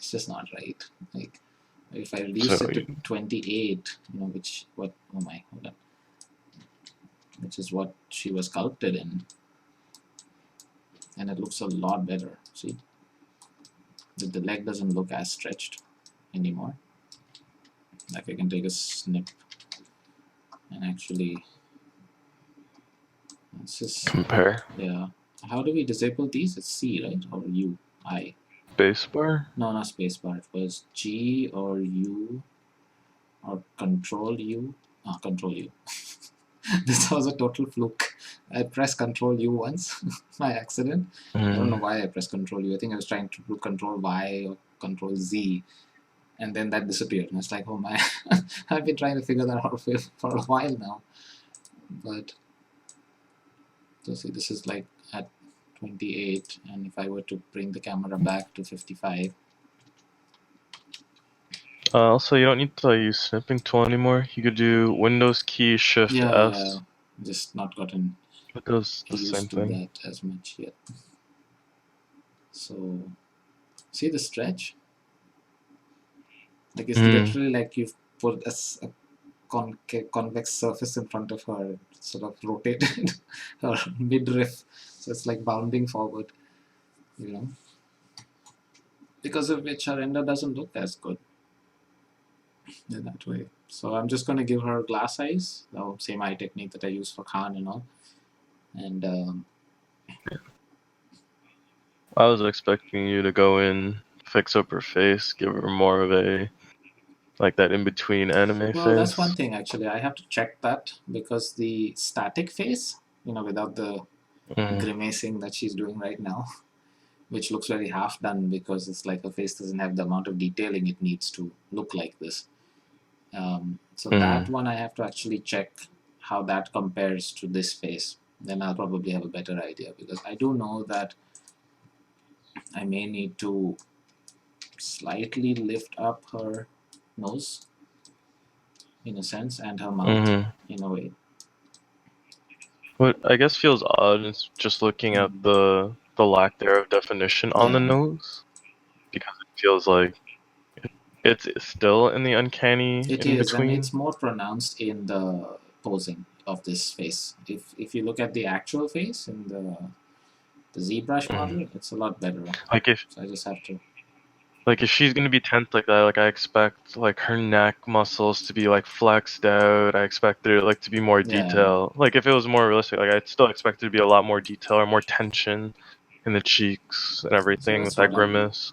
It's just not right. Like, if I reduce it to 28, hold on, which is what she was sculpted in, and it looks a lot better. See, the leg doesn't look as stretched anymore. Like, I can take a snip and actually, let's just compare. Yeah. How do we disable these? It's C, right? Or U? I. Spacebar? No, not spacebar. It was G or U or Control U. Control U. This was a total fluke. I pressed Control U once by accident. I don't know why I pressed Control U. I think I was trying to do Control Y or Control Z, and then that disappeared. And it's like, oh my, I've been trying to figure that out for a while now. But so see, this is like at 28, and if I were to bring the camera back to 55. Also, you don't need to use snipping tool anymore. You could do Windows key Shift S. Just not gotten It does the used same to thing. that as much yet. So, see the stretch? Like, it's literally like you've put a convex surface in front of her, sort of rotated her midriff, so it's like bounding forward, because of which her render doesn't look as good in that way. So I'm just going to give her glass eyes, the same eye technique that I use for Khan and all. And I was expecting you to go in, fix up her face, give her more of a like that in between anime face. That's one thing actually. I have to check that, because the static face, without the grimacing that she's doing right now, which looks very half done because it's like her face doesn't have the amount of detailing it needs to look like this. So that one I have to actually check how that compares to this face. Then I'll probably have a better idea, because I do know that I may need to slightly lift up her nose in a sense, and her mouth in a way. What I guess feels odd is just looking at the lack there of definition on the nose, because it feels like it's still in the uncanny It in is, between. and it's more pronounced in the posing of this face. If you look at the actual face in the ZBrush model, it's a lot better. Like so I just have to. Like if she's gonna be tense like that, like I expect like her neck muscles to be like flexed out. I expect there like to be more detail. Like if it was more realistic, like I'd still expect there to be a lot more detail or more tension in the cheeks and everything with that grimace.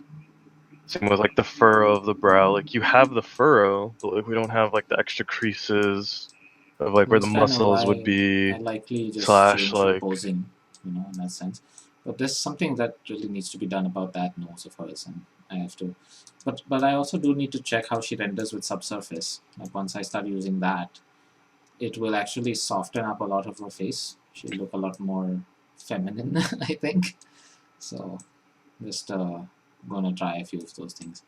Same with like the furrow of the brow. Like you have the furrow, but like we don't have like the extra creases of like where the muscles would be. I likely just Slash change like the posing, in that sense. But there's something that really needs to be done about that nose of hers, and I have to. But I also do need to check how she renders with subsurface. Like once I start using that, it will actually soften up a lot of her face. She'll look a lot more feminine, I think. So just gonna try a few of those things.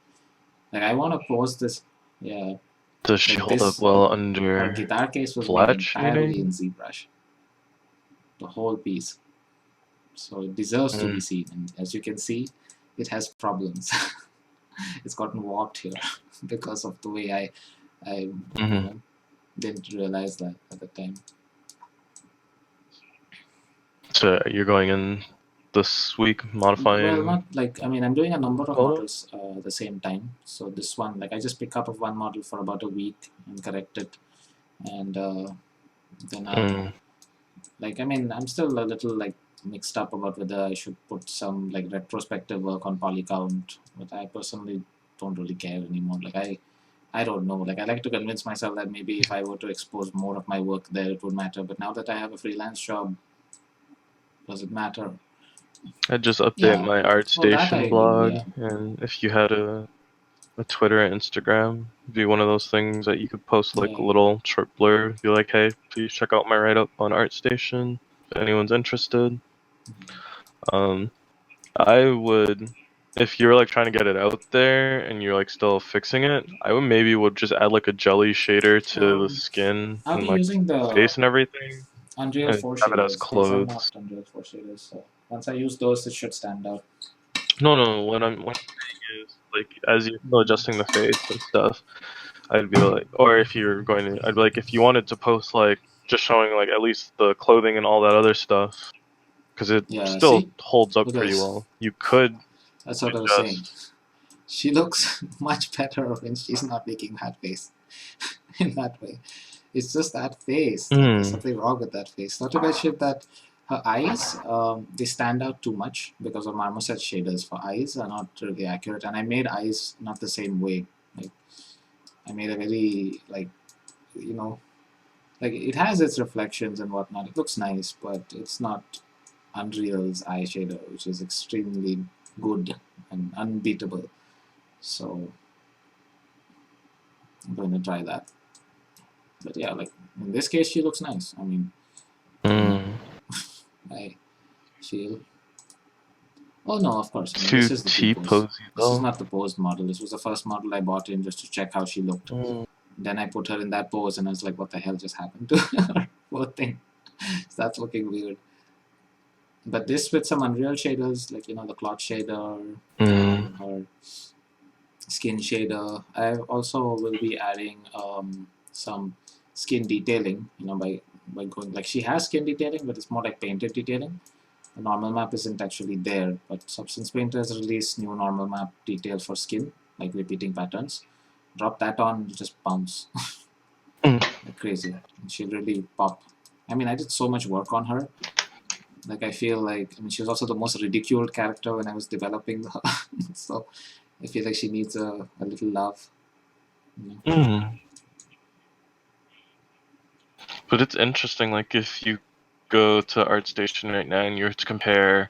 Like I want to pose this, yeah. Does she like hold this, up well under her guitar case was flat made entirely shading? in ZBrush, the whole piece. So it deserves to be seen, and as you can see, it has problems. It's gotten warped here because of the way I didn't realize that at the time. So you're going in this week modifying? Well, not like, I'm doing a number of models at the same time. So this one, like I just pick up one model for about a week and correct it, and then I'll I'm still a little like mixed up about whether I should put some like retrospective work on polycount, but I personally don't really care anymore. Like I don't know. Like I like to convince myself that maybe if I were to expose more of my work there, it would matter. But now that I have a freelance job, does it matter? I just update my ArtStation blog, and if you had a Twitter and Instagram, it'd be one of those things that you could post like a little short blurb, be like, hey, please check out my write-up on ArtStation if anyone's interested. I would, if you're like trying to get it out there and you're like still fixing it, I would just add like a jelly shader to the skin and like using the face and everything. Unreal 4 have it as shaders. These are clothes. not Unreal 4 shaders. So once I use those, it should stand out. No. What I'm saying is like as you're still adjusting the face and stuff, I'd be like, or if you're going to, I'd be like, if you wanted to post like just showing like at least the clothing and all that other stuff, because it Yeah, still see, holds up pretty because well. You could that's what I was saying. adjust. She looks much better when she's not making that face in that way. It's just that face. Like there's Mm. something wrong with that face. Not to mention that her eyes, they stand out too much because of marmoset shaders for eyes are not really accurate. And I made eyes not the same way. Like I made a very you know like it has its reflections and whatnot. It looks nice, but it's not Unreal's eye shader, which is extremely good and unbeatable. So I'm going to try that. But yeah, like in this case, she looks nice. I mean, Mm. I feel. Oh no, of course. I mean, Too this is the pre-pose. T-posy This is though. not the posed model. This was the first model I bought in just to check how she looked. Mm. Then I put her in that pose, and I was like, "What the hell just happened to her?" Poor thing. Starts looking weird. But this with some Unreal shaders, like the cloth shader, Mm. her skin shader. I also will be adding some skin detailing. By going like she has skin detailing, but it's more like painted detailing. The normal map isn't actually there, but Substance Painter has released new normal map detail for skin, like repeating patterns. Drop that on, you just bounce Mm. like crazy. And she'll really pop. I mean, I did so much work on her. Like, I feel like, I mean, she was also the most ridiculed character when I was developing her. So, I feel like she needs a little love. Mm. But it's interesting, like if you go to ArtStation right now and you were to compare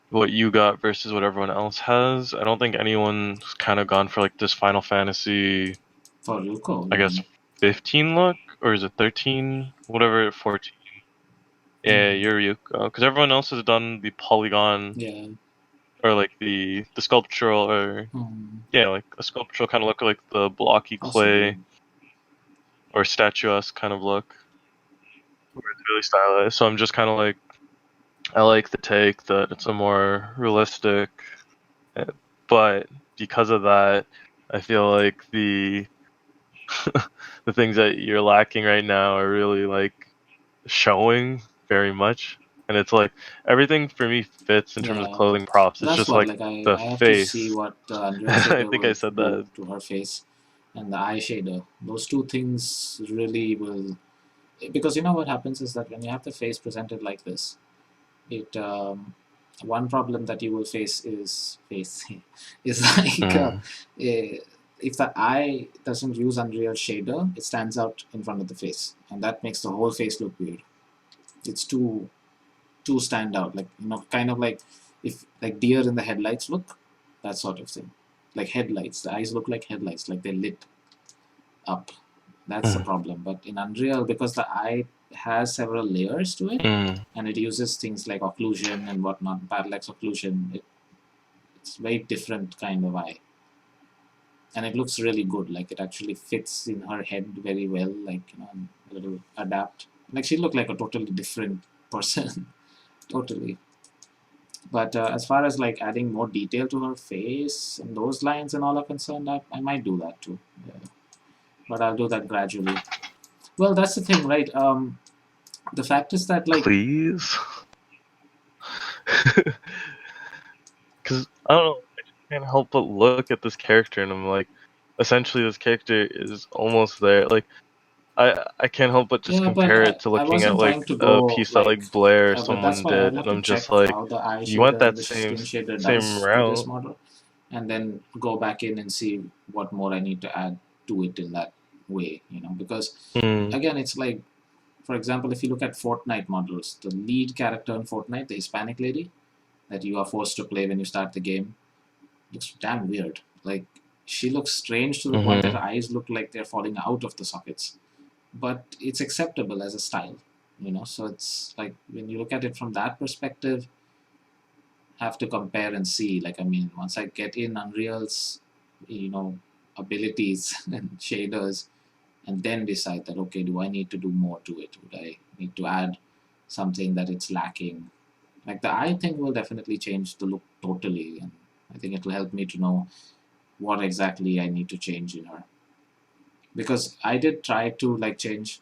what you got versus what everyone else has, I don't think anyone's kind of gone for like this Final Fantasy, For Ryuko, I you guess mean? 15 look, or is it 13? Whatever, 14. Yeah, Mm, you're Ryuko. Because everyone else has done the polygon yeah. or like the sculptural or Mm, yeah, like a sculptural kind of look, like the blocky possibly. clay or statuesque kind of look, where it's really stylized. So I'm just kind of like, I like the take that it's a more realistic, uh, but because of that, I feel like the the things that you're lacking right now are really like showing very much. And it's like everything for me fits in terms of Yeah. clothing props. It's That's just what, like like, I, the I have to see face. what Unreal I Shader think I will said do that. to her face and the eye shader. Those two things really will. Because you know what happens is that when you have the face presented like this, it one problem that you will face is is like Mm. if the eye doesn't use Unreal Shader, it stands out in front of the face, and that makes the whole face look weird. It's too stand out, like kind of like if like deer in the headlights look, that sort of thing. Like headlights, the eyes look like headlights, like they're lit up. That's the Mm. problem. But in Unreal, because the eye has several layers to it, Mm. and it uses things like occlusion and whatnot, parallax occlusion, it's very different kind of eye. And it looks really good. Like it actually fits in her head very well. Like it'll adapt. Like she looked like a totally different person, totally. But as far as like adding more detail to her face and those lines and all are concerned, I might do that too. Yeah. But I'll do that gradually. Well, that's the thing, right? The fact is that like Please. Because I don't know, I just can't help but look at this character and I'm like, essentially this character is almost there. Like I can't help but just yeah, but compare it to I looking at wasn't trying like to a go piece that like, like Blair or but that's someone why I'll did, and have to I'm check just like, how the eye you went shader and that the skin shader same does to this route. model, and then go back in and see what more I need to add to it in that way, because Mm. again, it's like, for example, if you look at Fortnite models, the lead character in Fortnite, the Hispanic lady that you are forced to play when you start the game, looks damn weird. Like she looks strange to the point that Mm-hmm. her eyes look like they're falling out of the sockets, but it's acceptable as a style, so it's like when you look at it from that perspective, have to compare and see. Like, I mean, once I get in Unreal's you know abilities and shaders, and then decide that, okay, do I need to do more to it? Would I need to add something that it's lacking? Like the eye thing will definitely change the look totally, and I think it will help me to know what exactly I need to change in her. Because I did try to like change.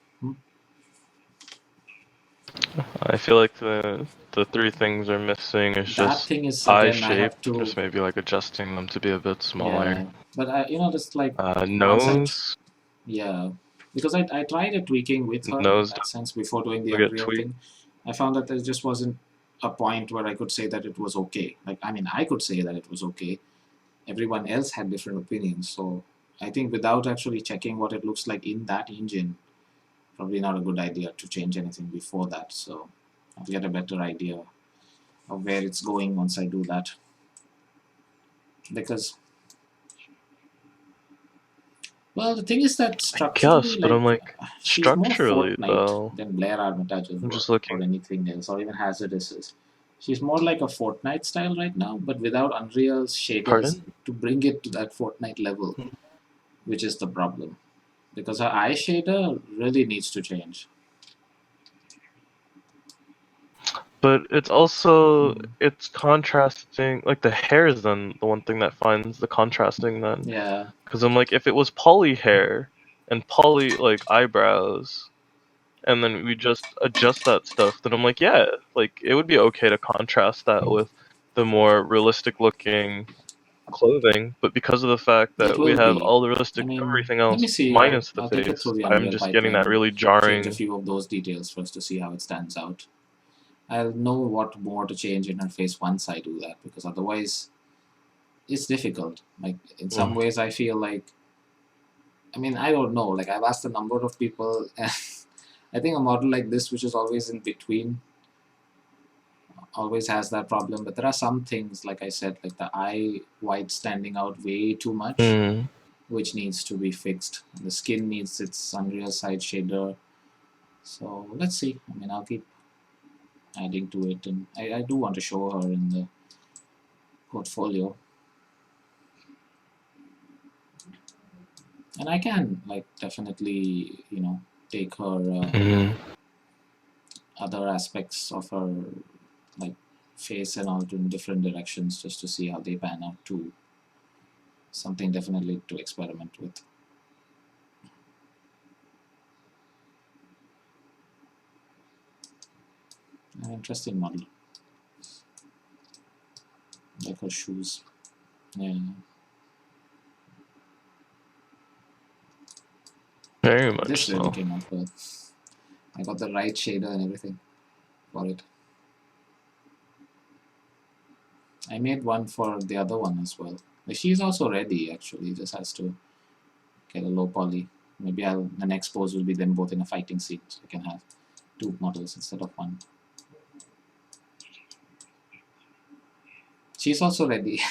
I feel like the three things are missing is That just thing is eye again I shape, have to, just maybe like adjusting them to be a bit yeah. smaller. But just like once Nose, yeah, because I tried a tweaking with her in nose that sense before doing the will get Unreal tweaked. thing. I found that there just wasn't a point where I could say that it was okay. Like, I mean, I could say that it was okay. Everyone else had different opinions. So I think without actually checking what it looks like in that engine, probably not a good idea to change anything before that. So I'll get a better idea of where it's going once I do that. Because, well, the thing is that I guess, structurally, but I'm like, like she's more structurally Fortnite though. than Blair Armitage's I'm work just looking. or anything else, or even Hazardous. She's more like a Fortnite style right now, but without Unreal's shaders Pardon? to bring it to that Fortnite level, which is the problem. Because her eye shader really needs to change. But it's also it's contrasting. Like the hair is then the one thing that finds the contrasting then. Yeah. Because I'm like, if it was poly hair and poly like eyebrows, and then we just adjust that stuff, then I'm like, yeah, like it would be okay to contrast that with the more realistic looking clothing. But because of the fact It that we will have be. all the I realistic mean, everything let me else see. minus the I'll take it through face, the I'm Unreal just getting pipeline that and really change a jarring. few of those details first to see how it stands out. I'll know what more to change in her face once I do that, because otherwise it's difficult. Like, in some ways, I feel like, I mean, I don't know. Like, I've asked a number of people, and I think a model like this, which is always in between, always has that problem. But there are some things, like I said, like the eye white standing out way too much, Mm. which needs to be fixed. The skin needs its Unreal side shader. So let's see. I mean, I'll keep adding to it, and I do want to show her in the portfolio. And I can, like, definitely, take her other aspects of her, like, face and all in different directions just to see how they pan out too. Something definitely to experiment with. An interesting model. Like her shoes. Yeah. Very much This really so. came out well. I got the right shader and everything for it. I made one for the other one as well. She's also ready actually, just has to get a low poly. Maybe the next pose will be them both in a fighting scene, so I can have two models instead of one. She's also ready.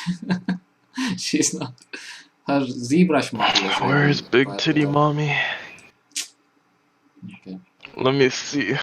She's not. Her ZBrush model is Where's ready, Big but Titty Mommy? okay. Let me see.